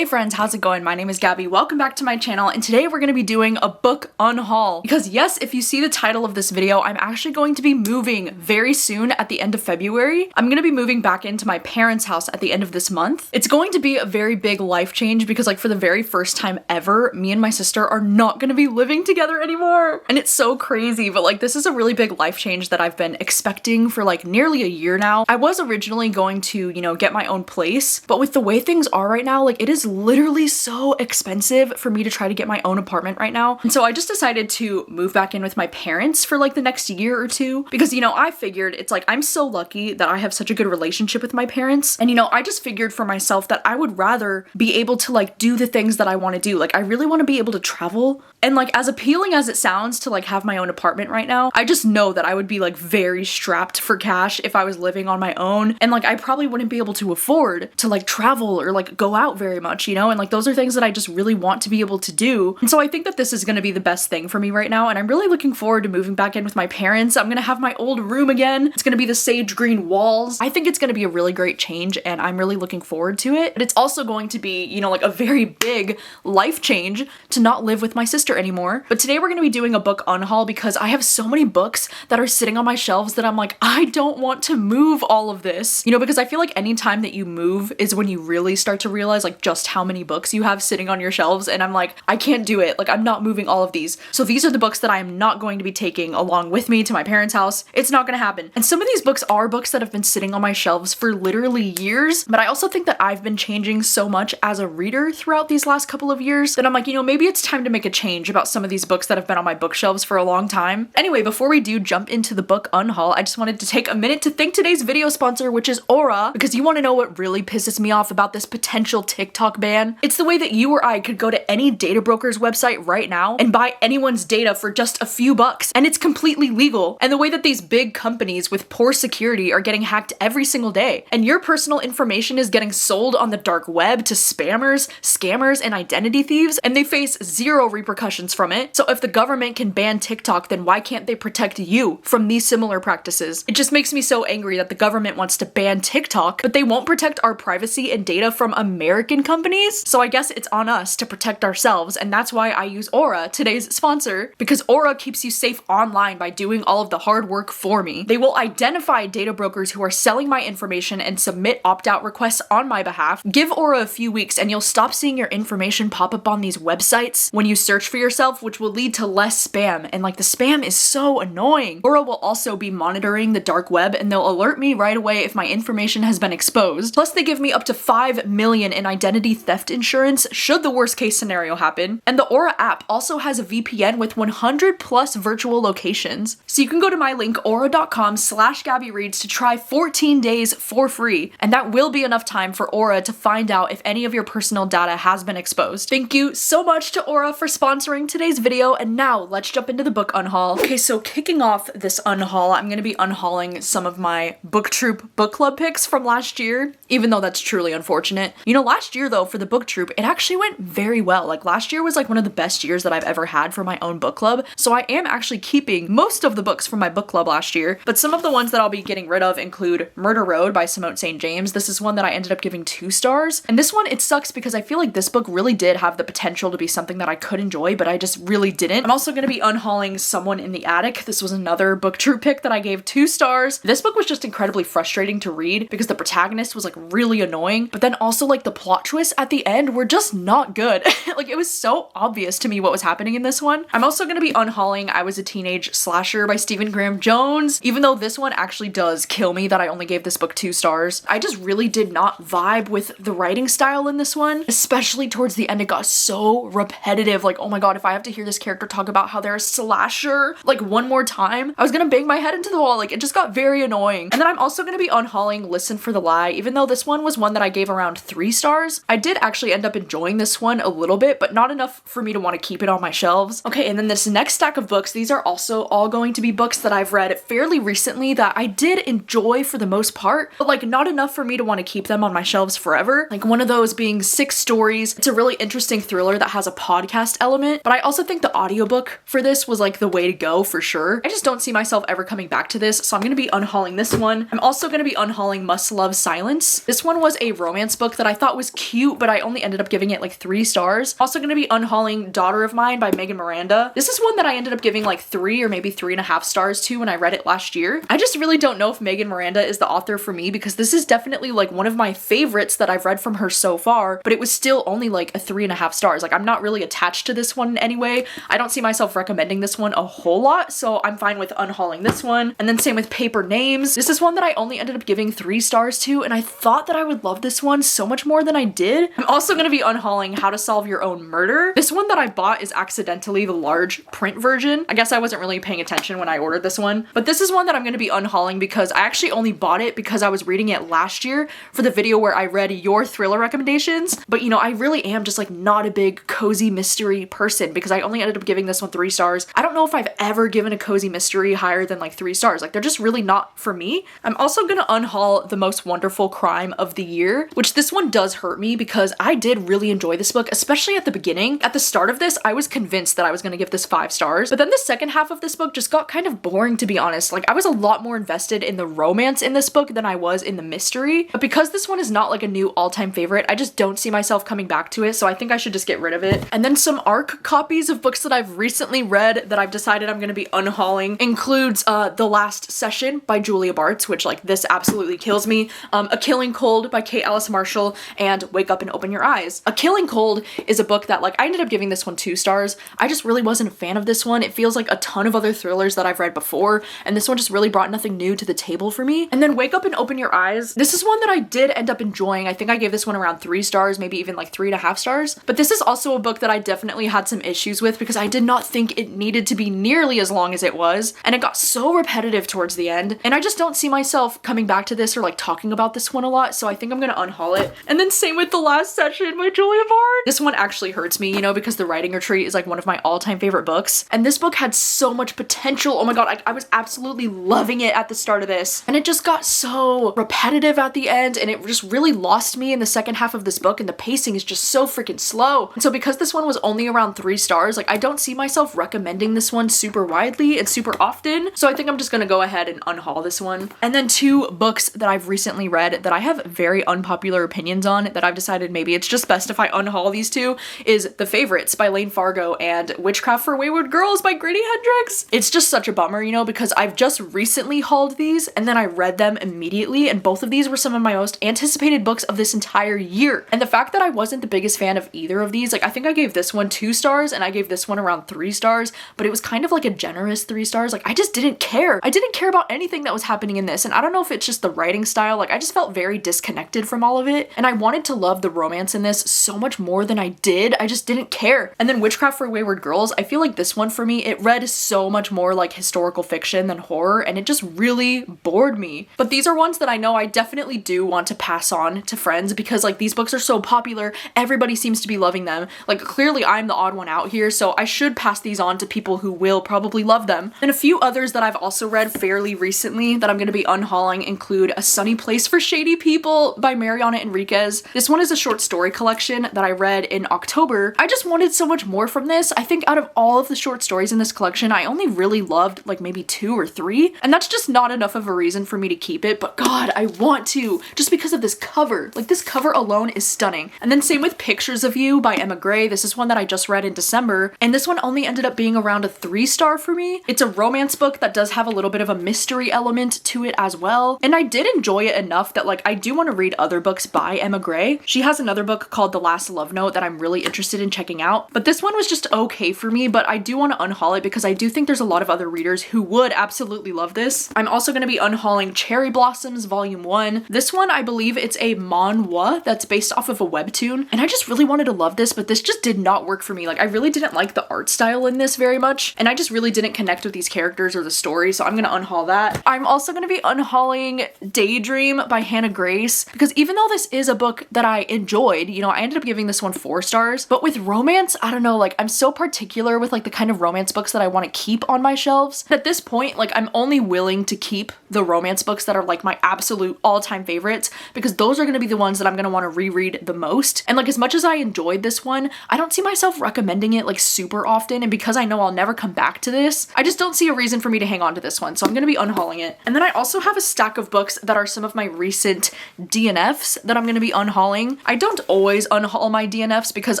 Hey friends, how's it going? My name is Gabby. Welcome back to my channel, and today we're going to be doing a book unhaul. Because yes, if you see the title of this video, I'm actually going to be moving very soon at the end of February. I'm going to be moving back into my parents' house at the end of this month. It's going to be a very big life change because like for the very first time ever, me and my sister are not going to be living together anymore. And it's so crazy, but like this is a really big life change that I've been expecting for like nearly a year now. I was originally going to, get my own place, but with the way things are right now, like it is literally so expensive for me to try to get my own apartment right now. And so I just decided to move back in with my parents for like the next year or two because, I figured it's like I'm so lucky that I have such a good relationship with my parents. And, I just figured for myself that I would rather be able to like do the things that I want to do. Like I really want to be able to travel. And like as appealing as it sounds to like have my own apartment right now, I just know that I would be like very strapped for cash if I was living on my own. And like I probably wouldn't be able to afford to like travel or like go out very much, and like those are things that I just really want to be able to do. And so I think that this is going to be the best thing for me right now, and I'm really looking forward to moving back in with my parents. I'm going to have my old room again. It's going to be the sage green walls. I think it's going to be a really great change, and I'm really looking forward to it. But it's also going to be, like a very big life change to not live with my sister anymore. But today we're going to be doing a book unhaul because I have so many books that are sitting on my shelves that I'm like, I don't want to move all of this, because I feel like any time that you move is when you really start to realize like just how many books you have sitting on your shelves, and I'm like, I can't do it. Like I'm not moving all of these. So these are the books that I am not going to be taking along with me to my parents' house. It's not gonna happen. And some of these books are books that have been sitting on my shelves for literally years, but I also think that I've been changing so much as a reader throughout these last couple of years that I'm like, maybe it's time to make a change about some of these books that have been on my bookshelves for a long time. Anyway, before we do jump into the book unhaul, I just wanted to take a minute to thank today's video sponsor, which is Aura, because you want to know what really pisses me off about this potential TikTok ban? It's the way that you or I could go to any data broker's website right now and buy anyone's data for just a few bucks, and it's completely legal. And the way that these big companies with poor security are getting hacked every single day, and your personal information is getting sold on the dark web to spammers, scammers, and identity thieves, and they face zero repercussions from it. So if the government can ban TikTok, then why can't they protect you from these similar practices? It just makes me so angry that the government wants to ban TikTok, but they won't protect our privacy and data from American companies. So I guess it's on us to protect ourselves, and that's why I use Aura, today's sponsor, because Aura keeps you safe online by doing all of the hard work for me. They will identify data brokers who are selling my information and submit opt-out requests on my behalf. Give Aura a few weeks and you'll stop seeing your information pop up on these websites when you search for yourself, which will lead to less spam, and like the spam is so annoying. Aura will also be monitoring the dark web, and they'll alert me right away if my information has been exposed. Plus they give me up to $5 million in identity theft insurance should the worst case scenario happen. And the Aura app also has a VPN with 100 plus virtual locations. So you can go to my link aura.com/gabbyreads to try 14 days for free. And that will be enough time for Aura to find out if any of your personal data has been exposed. Thank you so much to Aura for sponsoring today's video. And now let's jump into the book unhaul. Okay, so kicking off this unhaul, I'm going to be unhauling some of my BookTube book club picks from last year, even though that's truly unfortunate. Last year though, for the BookTube, it actually went very well. Like last year was like one of the best years that I've ever had for my own book club. So I am actually keeping most of the books from my book club last year, but some of the ones that I'll be getting rid of include Murder Road by Simone St. James. This is one that I ended up giving 2 stars. And this one, it sucks because I feel like this book really did have the potential to be something that I could enjoy, but I just really didn't. I'm also going to be unhauling Someone in the Attic. This was another BookTube pick that I gave 2 stars. This book was just incredibly frustrating to read because the protagonist was like really annoying, but then also like the plot twists at the end were just not good. Like it was so obvious to me what was happening in this one. I'm also going to be unhauling I Was a Teenage Slasher by Stephen Graham Jones, even though this one actually does kill me that I only gave this book 2 stars. I just really did not vibe with the writing style in this one, especially towards the end. It got so repetitive. Like, oh my god, if I have to hear this character talk about how they're a slasher like one more time, I was gonna bang my head into the wall. Like it just got very annoying. And then I'm also gonna be unhauling Listen for the Lie, even though this one was one that I gave around 3 stars. I did actually end up enjoying this one a little bit, but not enough for me to want to keep it on my shelves. Okay, and then this next stack of books, these are also all going to be books that I've read fairly recently that I did enjoy for the most part, but like not enough for me to want to keep them on my shelves forever. Like one of those being 6 Stories. It's a really interesting thriller that has a podcast element, but I also think the audiobook for this was like the way to go for sure. I just don't see myself ever coming back to this, so I'm going to be unhauling this one. I'm also going to be unhauling Must Love Silence. This one was a romance book that I thought was cute cute, but I only ended up giving it like 3 stars. Also gonna be unhauling Daughter of Mine by Megan Miranda. This is one that I ended up giving like 3 or maybe 3.5 stars to when I read it last year. I just really don't know if Megan Miranda is the author for me because this is definitely like one of my favorites that I've read from her so far, but it was still only like a 3.5 stars. Like I'm not really attached to this one in any way. I don't see myself recommending this one a whole lot, so I'm fine with unhauling this one. And then same with Paper Names. This is one that I only ended up giving 3 stars to, and I thought that I would love this one so much more than I did. I'm also gonna be unhauling How to Solve Your Own Murder. This one that I bought is accidentally the large print version. I guess I wasn't really paying attention when I ordered this one, but this is one that I'm gonna be unhauling because I actually only bought it because I was reading it last year for the video where I read your thriller recommendations. But you know, I really am just like not a big cozy mystery person because I only ended up giving this one 3 stars. I don't know if I've ever given a cozy mystery higher than like 3 stars. Like they're just really not for me. I'm also gonna unhaul The Most Wonderful Crime of the Year, which this one does hurt me because I did really enjoy this book, especially at the beginning. At the start of this, I was convinced that I was gonna give this 5 stars, but then the second half of this book just got kind of boring, to be honest. Like I was a lot more invested in the romance in this book than I was in the mystery, but because this one is not like a new all-time favorite, I just don't see myself coming back to it, so I think I should just get rid of it. And then some ARC copies of books that I've recently read that I've decided I'm gonna be unhauling includes The Last Session by Julia Bartz, which like this absolutely kills me, A Killing Cold by Kate Alice Marshall, and Wake Up and Open Your Eyes. A Killing Cold is a book that like I ended up giving this one 2 stars. I just really wasn't a fan of this one. It feels like a ton of other thrillers that I've read before, and this one just really brought nothing new to the table for me. And then Wake Up and Open Your Eyes. This is one that I did end up enjoying. I think I gave this one around 3 stars, maybe even like 3.5 stars. But this is also a book that I definitely had some issues with because I did not think it needed to be nearly as long as it was, and it got so repetitive towards the end, and I just don't see myself coming back to this or like talking about this one a lot, so I think I'm gonna unhaul it. And then same with The Last Session by Julia Bartz. This one actually hurts me, you know, because The Writing Retreat is like one of my all-time favorite books, and this book had so much potential. Oh my god, I was absolutely loving it at the start of this, and it just got so repetitive at the end, and it just really lost me in the second half of this book, and the pacing is just so freaking slow. And so because this one was only around 3 stars, like I don't see myself recommending this one super widely and super often, so I think I'm just gonna go ahead and unhaul this one. And then 2 books that I've recently read that I have very unpopular opinions on that I've decided maybe it's just best if I unhaul these 2 is The Favorites by Lane Fargo and Witchcraft for Wayward Girls by Grady Hendrix. It's just such a bummer, you know, because I've just recently hauled these and then I read them immediately, and both of these were some of my most anticipated books of this entire year. And the fact that I wasn't the biggest fan of either of these, like I think I gave this one 2 stars and I gave this one around 3 stars, but it was kind of like a generous 3 stars. Like I just didn't care. I didn't care about anything that was happening in this, and I don't know if it's just the writing style, like I just felt very disconnected from all of it, and I wanted to love the romance in this so much more than I did. I just didn't care. And then Witchcraft for Wayward Girls, I feel like this one for me, it read so much more like historical fiction than horror, and it just really bored me. But these are ones that I know I definitely do want to pass on to friends because like these books are so popular, everybody seems to be loving them. Like clearly I'm the odd one out here, so I should pass these on to people who will probably love them. And a few others that I've also read fairly recently that I'm going to be unhauling include A Sunny Place for Shady People by Mariana Enriquez. This one is a short story collection that I read in October. I just wanted so much more from this. I think out of all of the short stories in this collection, I only really loved like maybe 2 or 3, and that's just not enough of a reason for me to keep it, but god, I want to, just because of this cover. Like this cover alone is stunning. And then same with Pictures of You by Emma Gray. This is one that I just read in December, and this one only ended up being around a 3 star for me. It's a romance book that does have a little bit of a mystery element to it as well, and I did enjoy it enough that like I do want to read other books by Emma Gray. She has another book called The Last Love Note that I'm really interested in checking out, but this one was just okay for me, but I do want to unhaul it because I do think there's a lot of other readers who would absolutely love this. I'm also going to be unhauling Cherry Blossoms Volume 1. This one, I believe it's a manhwa that's based off of a webtoon, and I just really wanted to love this, but this just did not work for me. Like I really didn't like the art style in this very much, and I just really didn't connect with these characters or the story, so I'm going to unhaul that. I'm also going to be unhauling Daydream by Hannah Grace because even though this is a book that I enjoyed, you know, I ended up giving this one 4 stars, but with romance, I don't know, like I'm so particular with like the kind of romance books that I want to keep on my shelves. At this point, like I'm only willing to keep the romance books that are like my absolute all-time favorites because those are going to be the ones that I'm going to want to reread the most. And like as much as I enjoyed this one, I don't see myself recommending it like super often, and because I know I'll never come back to this, I just don't see a reason for me to hang on to this one, so I'm going to be unhauling it. And then I also have a stack of books that are some of my recent DNFs that I'm going to be unhauling. reading. I don't always unhaul my DNFs because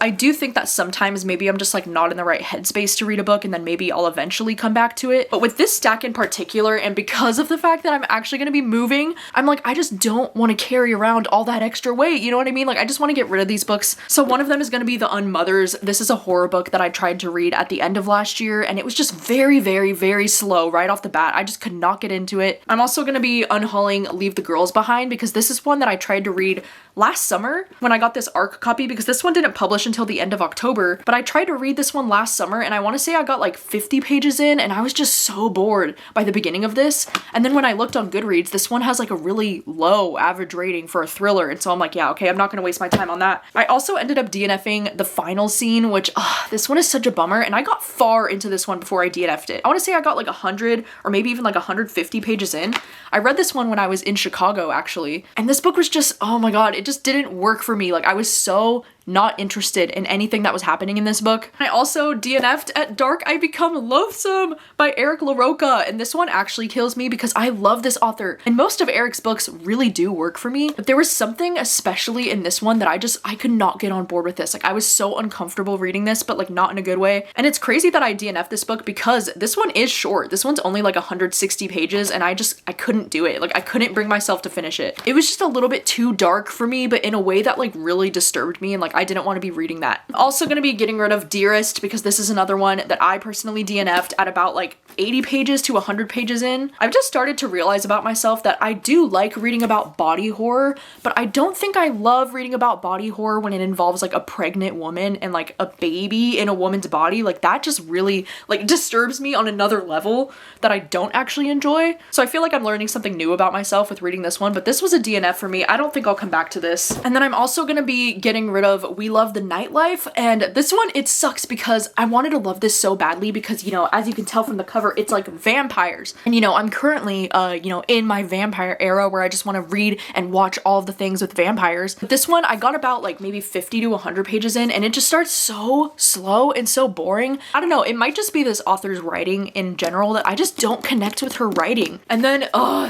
I do think that sometimes maybe I'm just like not in the right headspace to read a book and then maybe I'll eventually come back to it. But with this stack in particular, and because of the fact that I'm actually going to be moving, I'm like, I just don't want to carry around all that extra weight. You know what I mean? Like, I just want to get rid of these books. So one of them is going to be The Unmothers. This is a horror book that I tried to read at the end of last year, and it was just very, very, very slow right off the bat. I just could not get into it. I'm also going to be unhauling Leave the Girls Behind because this is one that I tried to read last summer when I got this ARC copy, because this one didn't publish until the end of October, but I tried to read this one last summer and I want to say I got like 50 pages in and I was just so bored by the beginning of this. And then when I looked on Goodreads, this one has like a really low average rating for a thriller, and so I'm like, yeah, okay, I'm not going to waste my time on that. I also ended up DNFing The Final Scene, which this one is such a bummer, and I got far into this one before I DNF'd it. I want to say I got like 100 or maybe even like 150 pages in. I read this one when I was in Chicago actually, and this book was just, oh my god, it just didn't work for me. Like, I was so not interested in anything that was happening in this book. I also DNF'd At Dark I Become Loathsome by Eric LaRocca, and this one actually kills me because I love this author, and most of Eric's books really do work for me, but there was something especially in this one that I could not get on board with this. Like, I was so uncomfortable reading this, but like not in a good way. And it's crazy that I DNF'd this book because this one is short. This one's only like 160 pages, and I couldn't do it. Like, I couldn't bring myself to finish it. It was just a little bit too dark for me, but in a way that like really disturbed me, and like I didn't want to be reading that. I'm also going to be getting rid of Dearest because this is another one that I personally DNF'd at about like 80 pages to 100 pages in. I've just started to realize about myself that I do like reading about body horror, but I don't think I love reading about body horror when it involves like a pregnant woman and like a baby in a woman's body. Like, that just really like disturbs me on another level that I don't actually enjoy. So I feel like I'm learning something new about myself with reading this one, but this was a DNF for me. I don't think I'll come back to this. And then I'm also going to be getting rid of We Love the Nightlife, and this one, it sucks because I wanted to love this so badly because, you know, as you can tell from the cover, it's like vampires. And, you know, I'm currently, you know, in my vampire era where I just want to read and watch all of the things with vampires. But this one, I got about like maybe 50 to 100 pages in, and it just starts so slow and so boring. I don't know, it might just be this author's writing in general that I just don't connect with her writing. And then,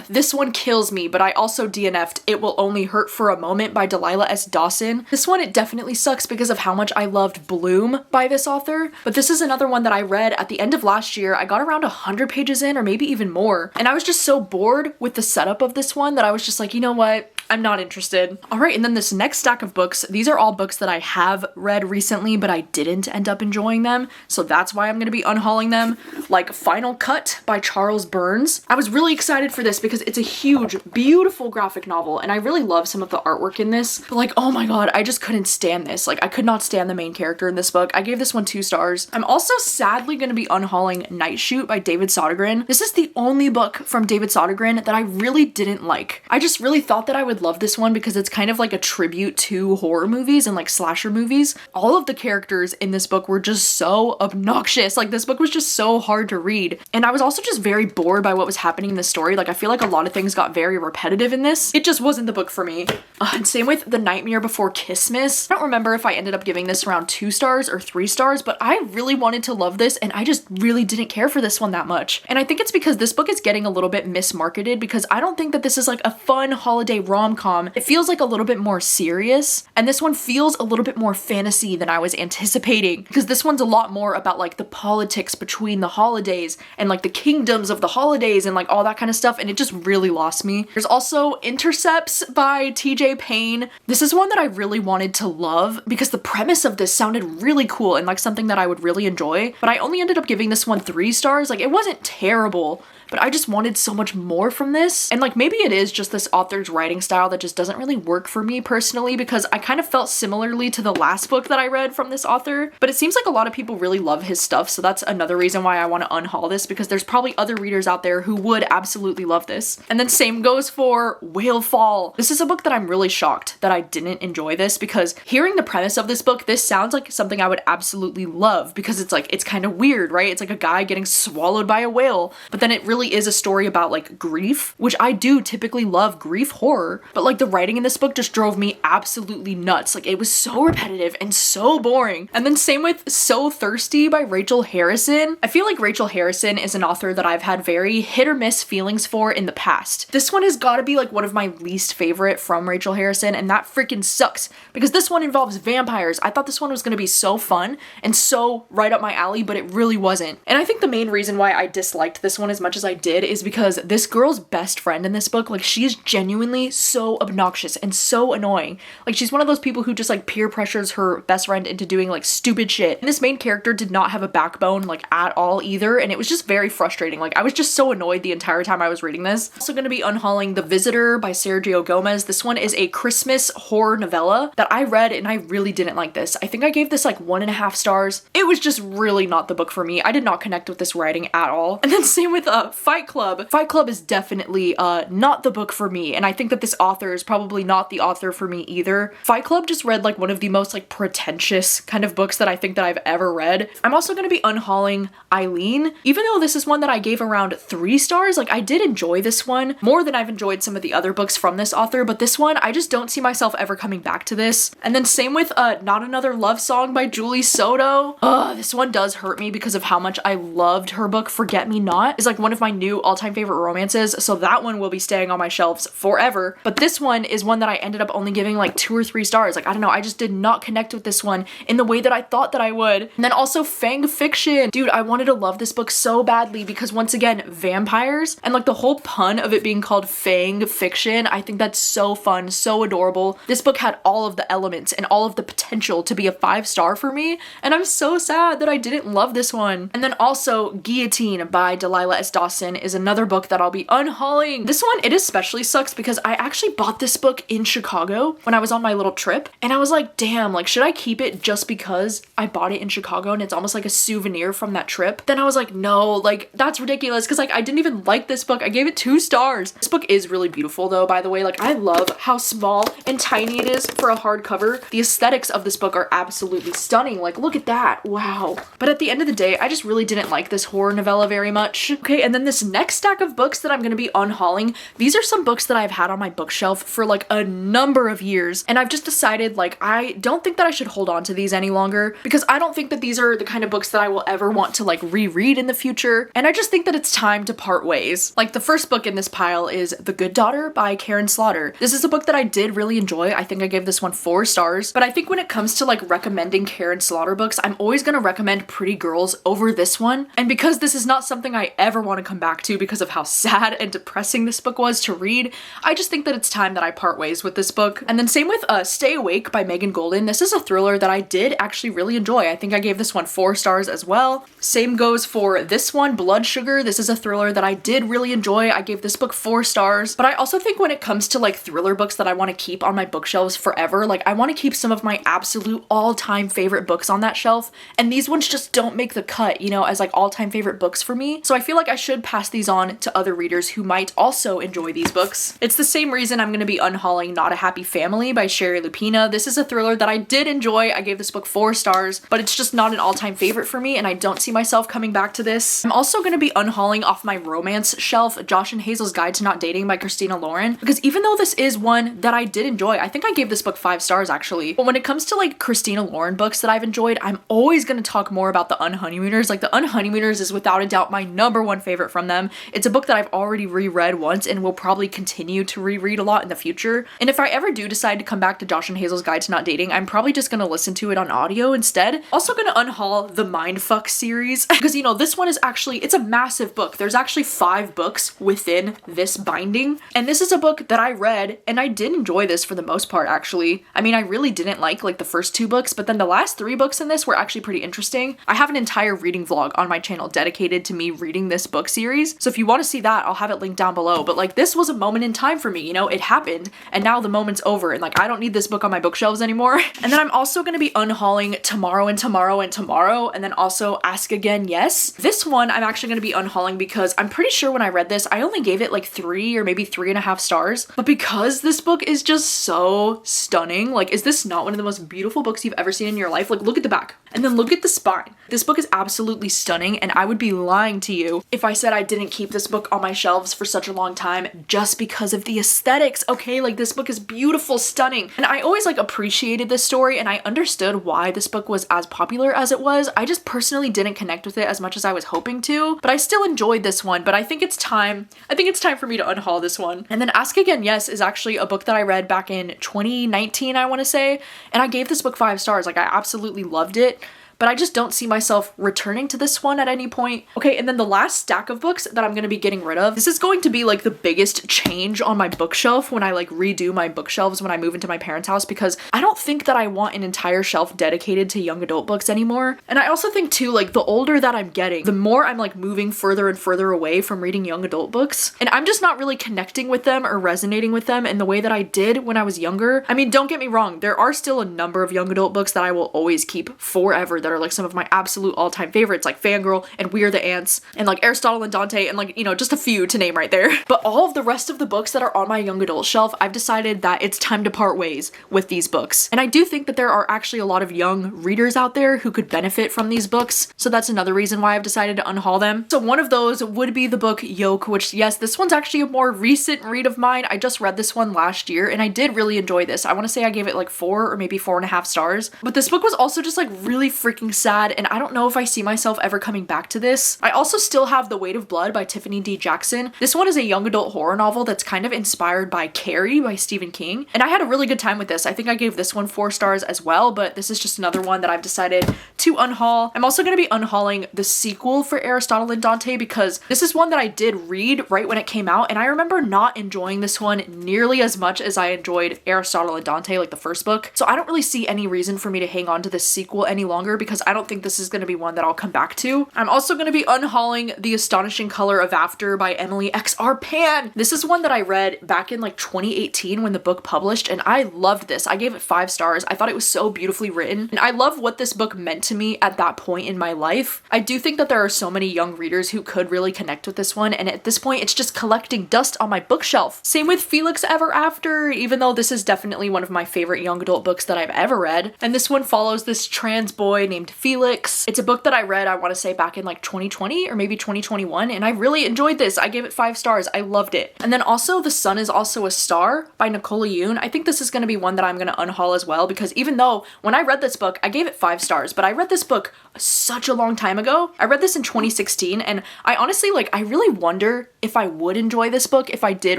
this one kills me, but I also DNF'd It Will Only Hurt for a Moment by Delilah S. Dawson. This one, it definitely sucks because of how much I loved Bloom by this author, but this is another one that I read at the end of last year. I got around 100 pages in or maybe even more, and I was just so bored with the setup of this one that I was just like, you know what? I'm not interested. All right, and then this next stack of books, these are all books that I have read recently, but I didn't end up enjoying them, so that's why I'm gonna be unhauling them. Like Final Cut by Charles Burns. I was really excited for this because it's a huge, beautiful graphic novel, and I really love some of the artwork in this, but like, oh my god, I just couldn't stand this. Like, I could not stand the main character in this book. I gave this one 2 stars. I'm also sadly gonna be unhauling Night Shoot by David Sodergren. This is the only book from David Sodergren that I really didn't like. I just really thought that I would love this one because it's kind of like a tribute to horror movies and like slasher movies. All of the characters in this book were just so obnoxious. Like, this book was just so hard to read. And I was also just very bored by what was happening in the story. Like, I feel like a lot of things got very repetitive in this. It just wasn't the book for me. And same with The Nightmare Before Christmas. I don't remember if I ended up giving this around 2 stars or 3 stars, but I really wanted to love this and I just really didn't care for this one that much. And I think it's because this book is getting a little bit mismarketed because I don't think that this is like a fun holiday rom-com. It feels like a little bit more serious, and this one feels a little bit more fantasy than I was anticipating because this one's a lot more about like the politics between the holidays and like the kingdoms of the holidays and like all that kind of stuff, and it just really lost me. There's also Intercepts by TJ Payne. This is one that I really wanted to love because the premise of this sounded really cool and like something that I would really enjoy, but I only ended up giving this one 3 stars. Like, it wasn't terrible, but I just wanted so much more from this. And like, maybe it is just this author's writing style that just doesn't really work for me personally, because I kind of felt similarly to the last book that I read from this author, but it seems like a lot of people really love his stuff, so that's another reason why I want to unhaul this, because there's probably other readers out there who would absolutely love this. And then same goes for Whale Fall. This is a book that I'm really shocked that I didn't enjoy this, because hearing the premise of this book, this sounds like something I would absolutely love, because it's like, it's kind of weird, right? It's like a guy getting swallowed by a whale, but then it really is a story about like grief, which I do typically love grief horror, but like the writing in this book just drove me absolutely nuts. Like it was so repetitive and so boring. And then same with So Thirsty by Rachel Harrison. I feel like Rachel Harrison is an author that I've had very hit or miss feelings for in the past. This one has got to be like one of my least favorite from Rachel Harrison, and that freaking sucks because this one involves vampires. I thought this one was going to be so fun and so right up my alley, but it really wasn't. And I think the main reason why I disliked this one as much as I did is because this girl's best friend in this book, like she is genuinely so obnoxious and so annoying. Like she's one of those people who just like peer pressures her best friend into doing like stupid shit. And this main character did not have a backbone like at all either, and it was just very frustrating. Like I was just so annoyed the entire time I was reading this. Also going to be unhauling The Visitor by Sergio Gomez. This one is a Christmas horror novella that I read and I really didn't like this. I think I gave this like 1.5 stars. It was just really not the book for me. I did not connect with this writing at all. And then same with Fight Club. Fight Club is definitely not the book for me, and I think that this author is probably not the author for me either. Fight Club just read like one of the most like pretentious kind of books that I think that I've ever read. I'm also going to be unhauling Eileen. Even though this is one that I gave around 3 stars, like I did enjoy this one more than I've enjoyed some of the other books from this author, but this one I just don't see myself ever coming back to this. And then same with Not Another Love Song by Julie Soto. This one does hurt me because of how much I loved her book Forget Me Not. Is like one of my new all-time favorite romances, so that one will be staying on my shelves forever. But this one is one that I ended up only giving like 2 or 3 stars. Like I don't know, I just did not connect with this one in the way that I thought that I would. And then also Fang Fiction. Dude, I wanted to love this book so badly because once again, vampires, and like the whole pun of it being called Fang Fiction, I think that's so fun, so adorable. This book had all of the elements and all of the potential to be a 5-star for me, and I'm so sad that I didn't love this one. And then also Guillotine by Delilah S. Dawson is another book that I'll be unhauling. This one, it especially sucks because I actually bought this book in Chicago when I was on my little trip, and I was like, damn, like should I keep it just because I bought it in Chicago and it's almost like a souvenir from that trip? Then I was like, no, like that's ridiculous because like I didn't even like this book. I gave it 2 stars. This book is really beautiful though, by the way. Like I love how small and tiny it is for a hardcover. The aesthetics of this book are absolutely stunning. Like look at that, wow. But at the end of the day, I just really didn't like this horror novella very much. Okay, and then this next stack of books that I'm gonna be unhauling, these are some books that I've had on my bookshelf for like a number of years, and I've just decided like I don't think that I should hold on to these any longer because I don't think that these are the kind of books that I will ever want to like reread in the future, and I just think that it's time to part ways. Like the first book in this pile is The Good Daughter by Karen Slaughter. This is a book that I did really enjoy. I think I gave this one 4 stars, but I think when it comes to like recommending Karen Slaughter books, I'm always gonna recommend Pretty Girls over this one, and because this is not something I ever want to come back to because of how sad and depressing this book was to read, I just think that it's time that I part ways with this book. And then same with Stay Awake by Megan Golden. This is a thriller that I did actually really enjoy. I think I gave this one 4 stars as well. Same goes for this one, Blood Sugar. This is a thriller that I did really enjoy. I gave this book 4 stars, but I also think when it comes to like thriller books that I want to keep on my bookshelves forever, like I want to keep some of my absolute all-time favorite books on that shelf, and these ones just don't make the cut, you know, as like all-time favorite books for me. So I feel like I should pass these on to other readers who might also enjoy these books. It's the same reason I'm going to be unhauling Not a Happy Family by Sherry Lupina. This is a thriller that I did enjoy. I gave this book 4 stars, but it's just not an all-time favorite for me, and I don't see myself coming back to this. I'm also going to be unhauling off my romance shelf Josh and Hazel's Guide to Not Dating by Christina Lauren, because even though this is one that I did enjoy, I think I gave this book 5 stars actually, but when it comes to like Christina Lauren books that I've enjoyed, I'm always going to talk more about The Unhoneymooners. Like The Unhoneymooners is without a doubt my #1 favorite from them. It's a book that I've already reread once and will probably continue to reread a lot in the future. And if I ever do decide to come back to Josh and Hazel's Guide to Not Dating, I'm probably just going to listen to it on audio instead. Also going to unhaul the Mindfuck series because, you know, this one is actually, it's a massive book. There's actually 5 books within this binding, and this is a book that I read and I did enjoy this for the most part actually. I mean, I really didn't like the first 2 books, but then the last 3 books in this were actually pretty interesting. I have an entire reading vlog on my channel dedicated to me reading this book series, so if you want to see that, I'll have it linked down below. But like this was a moment in time for me, you know, it happened and now the moment's over and like I don't need this book on my bookshelves anymore. And then I'm also going to be unhauling Tomorrow and Tomorrow and Tomorrow, and then also Ask Again Yes. This one I'm actually going to be unhauling because I'm pretty sure when I read this I only gave it like 3 or maybe 3.5 stars, but because this book is just so stunning, like is this not one of the most beautiful books you've ever seen in your life? Like look at the back. And then look at the spine. This book is absolutely stunning, and I would be lying to you if I said I didn't keep this book on my shelves for such a long time just because of the aesthetics, okay? Like, this book is beautiful, stunning. And I always like appreciated this story, and I understood why this book was as popular as it was. I just personally didn't connect with it as much as I was hoping to, but I still enjoyed this one. But I think it's time for me to unhaul this one. And then Ask Again Yes is actually a book that I read back in 2019, I want to say, and I gave this book 5 stars. Like, I absolutely loved it. But I just don't see myself returning to this one at any point. Okay, and then the last stack of books that I'm gonna be getting rid of, this is going to be like the biggest change on my bookshelf when I like redo my bookshelves when I move into my parents' house, because I don't think that I want an entire shelf dedicated to young adult books anymore. And I also think too, like, the older that I'm getting, the more I'm like moving further and further away from reading young adult books. And I'm just not really connecting with them or resonating with them in the way that I did when I was younger. I mean, don't get me wrong, there are still a number of young adult books that I will always keep forever that are like some of my absolute all-time favorites, like Fangirl and We Are the Ants and like Aristotle and Dante and like, you know, just a few to name right there. But all of the rest of the books that are on my young adult shelf, I've decided that it's time to part ways with these books. And I do think that there are actually a lot of young readers out there who could benefit from these books. So that's another reason why I've decided to unhaul them. So one of those would be the book Yoke, which, yes, this one's actually a more recent read of mine. I just read this one last year and I did really enjoy this. I want to say I gave it like 4 or maybe 4.5 stars. But this book was also just like really freaking sad, and I don't know if I see myself ever coming back to this. I also still have The Weight of Blood by Tiffany D. Jackson. This one is a young adult horror novel that's kind of inspired by Carrie by Stephen King, and I had a really good time with this. I think I gave this one 4 stars as well, but this is just another one that I've decided to unhaul. I'm also going to be unhauling the sequel for Aristotle and Dante because this is one that I did read right when it came out, and I remember not enjoying this one nearly as much as I enjoyed Aristotle and Dante, like the first book. So I don't really see any reason for me to hang on to this sequel any longer because I don't think this is going to be one that I'll come back to. I'm also going to be unhauling The Astonishing Color of After by Emily XR Pan. This is one that I read back in like 2018 when the book published, and I loved this. I gave it 5 stars. I thought it was so beautifully written, and I love what this book meant to me at that point in my life. I do think that there are so many young readers who could really connect with this one, and at this point it's just collecting dust on my bookshelf. Same with Felix Ever After, even though this is definitely one of my favorite young adult books that I've ever read. And this one follows this trans boy named Felix. It's a book that I read, I want to say back in like 2020 or maybe 2021, and I really enjoyed this. I gave it 5 stars. I loved it. And then also The Sun Is Also a Star by Nicola Yoon. I think this is going to be one that I'm going to unhaul as well, because even though when I read this book, I gave it 5 stars, but I read this book such a long time ago. I read this in 2016, and I honestly, like, I really wonder if I would enjoy this book if I did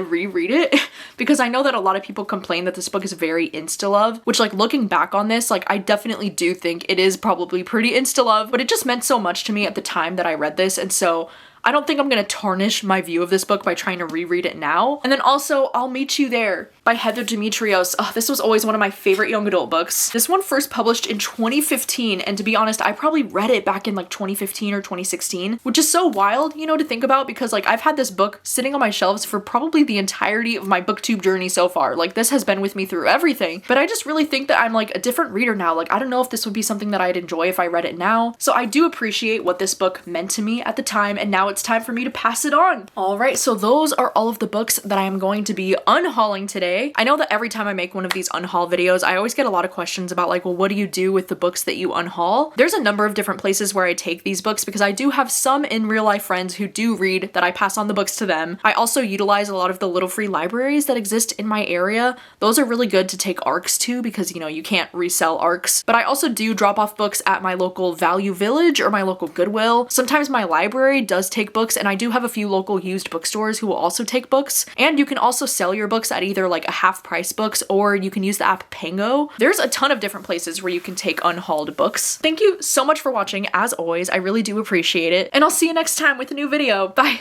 reread it, because I know that a lot of people complain that this book is very insta-love, which, like, looking back on this, like, I definitely do think it is probably pretty insta-love, but it just meant so much to me at the time that I read this, and so I don't think I'm gonna tarnish my view of this book by trying to reread it now. And then also I'll Meet You There by Heather Demetrios. Oh, this was always one of my favorite young adult books. This one first published in 2015, and to be honest, I probably read it back in like 2015 or 2016, which is so wild, you know, to think about, because like I've had this book sitting on my shelves for probably the entirety of my booktube journey so far. Like, this has been with me through everything, but I just really think that I'm like a different reader now. Like, I don't know if this would be something that I'd enjoy if I read it now. So I do appreciate what this book meant to me at the time, and now it's time for me to pass it on. All right, so those are all of the books that I am going to be unhauling today. I know that every time I make one of these unhaul videos, I always get a lot of questions about like, well, what do you do with the books that you unhaul? There's a number of different places where I take these books, because I do have some in real life friends who do read that I pass on the books to them. I also utilize a lot of the little free libraries that exist in my area. Those are really good to take ARCs to, because, you know, you can't resell ARCs. But I also do drop off books at my local Value Village or my local Goodwill. Sometimes my library does take books, and I do have a few local used bookstores who will also take books. And you can also sell your books at either like a half price books, or you can use the app Pango. There's a ton of different places where you can take unhauled books. Thank you so much for watching. As always, I really do appreciate it, and I'll see you next time with a new video. Bye!